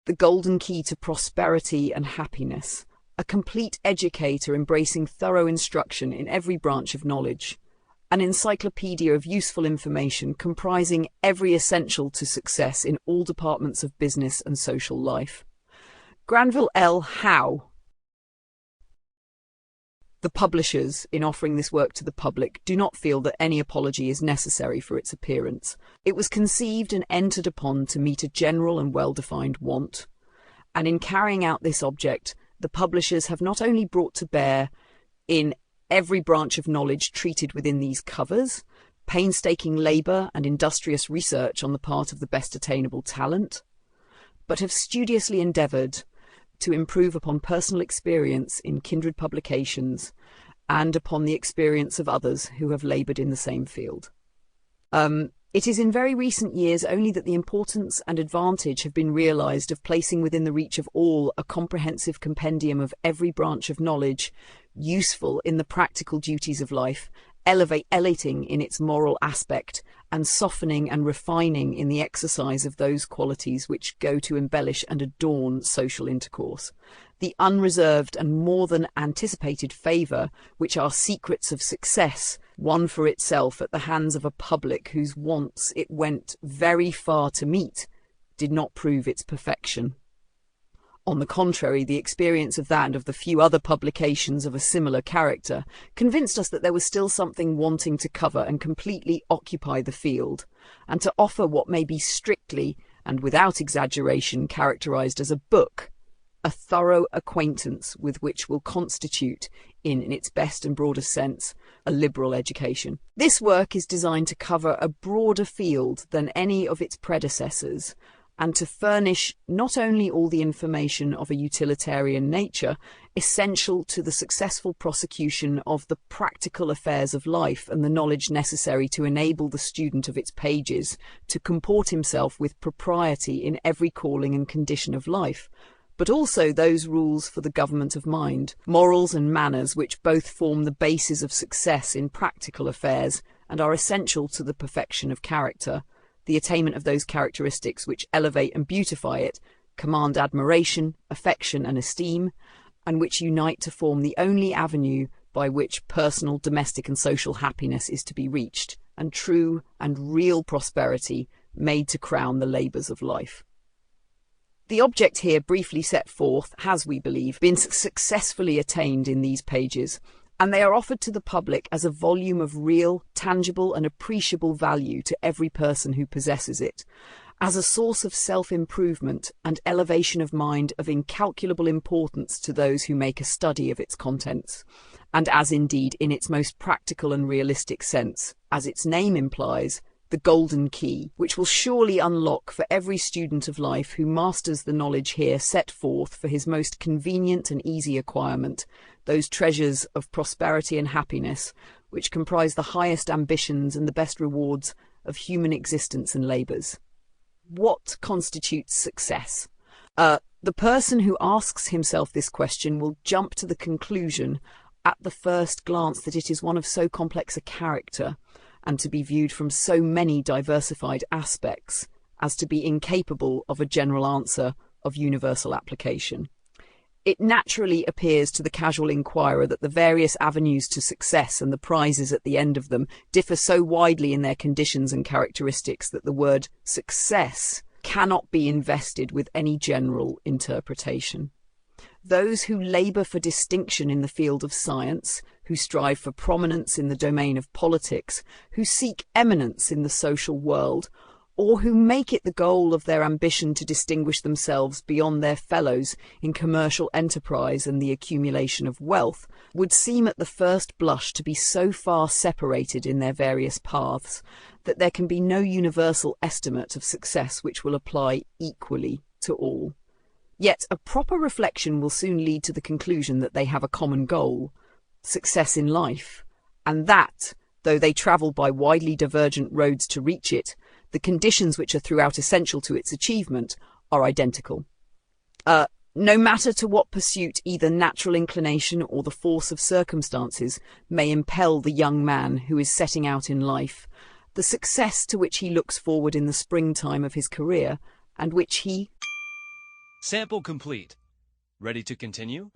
the golden key to prosperity and happiness, a complete educator embracing thorough instruction in every branch of knowledge, an encyclopedia of useful information comprising every essential to success in all departments of business and social life. Granville L. Howe. The publishers, in offering this work to the public, do not feel that any apology is necessary for its appearance. It was conceived and entered upon to meet a general and well-defined want, and in carrying out this object, the publishers have not only brought to bear, in every branch of knowledge treated within these covers, painstaking labour and industrious research on the part of the best attainable talent, but have studiously endeavoured to improve upon personal experience in kindred publications and upon the experience of others who have laboured in the same field. It is in very recent years only that the importance and advantage have been realised of placing within the reach of all a comprehensive compendium of every branch of knowledge, useful in the practical duties of life, elevating in its moral aspect, and softening and refining in the exercise of those qualities which go to embellish and adorn social intercourse. The unreserved and more than anticipated favour which are secrets of success won for itself at the hands of a public whose wants it went very far to meet did not prove its perfection. On the contrary, the experience of that and of the few other publications of a similar character convinced us that there was still something wanting to cover and completely occupy the field, and to offer what may be strictly and without exaggeration characterized as a book, a thorough acquaintance with which will constitute, in its best and broadest sense, a liberal education. This work is designed to cover a broader field than any of its predecessors, and to furnish not only all the information of a utilitarian nature essential to the successful prosecution of the practical affairs of life and the knowledge necessary to enable the student of its pages to comport himself with propriety in every calling and condition of life, but also those rules for the government of mind, morals and manners which both form the basis of success in practical affairs and are essential to the perfection of character, the attainment of those characteristics which elevate and beautify it, command admiration, affection and esteem, and which unite to form the only avenue by which personal, domestic and social happiness is to be reached, and true and real prosperity made to crown the labours of life. The object here briefly set forth has, we believe, been successfully attained in these pages, and they are offered to the public as a volume of real, tangible and appreciable value to every person who possesses it, as a source of self-improvement and elevation of mind of incalculable importance to those who make a study of its contents, and as indeed, in its most practical and realistic sense, as its name implies, the golden key, which will surely unlock for every student of life who masters the knowledge here set forth for his most convenient and easy acquirement, those treasures of prosperity and happiness which comprise the highest ambitions and the best rewards of human existence and labours. What constitutes success? The person who asks himself this question will jump to the conclusion at the first glance that it is one of so complex a character, and to be viewed from so many diversified aspects as to be incapable of a general answer of universal application. It naturally appears to the casual inquirer that the various avenues to success and the prizes at the end of them differ so widely in their conditions and characteristics that the word success cannot be invested with any general interpretation. Those who labour for distinction in the field of science, who strive for prominence in the domain of politics, who seek eminence in the social world, or who make it the goal of their ambition to distinguish themselves beyond their fellows in commercial enterprise and the accumulation of wealth, would seem at the first blush to be so far separated in their various paths that there can be no universal estimate of success which will apply equally to all. Yet a proper reflection will soon lead to the conclusion that they have a common goal, success in life, and that, though they travel by widely divergent roads to reach it, the conditions which are throughout essential to its achievement are identical. No matter to what pursuit either natural inclination or the force of circumstances may impel the young man who is setting out in life, the success to which he looks forward in the springtime of his career, and which he Sample complete. Ready to continue?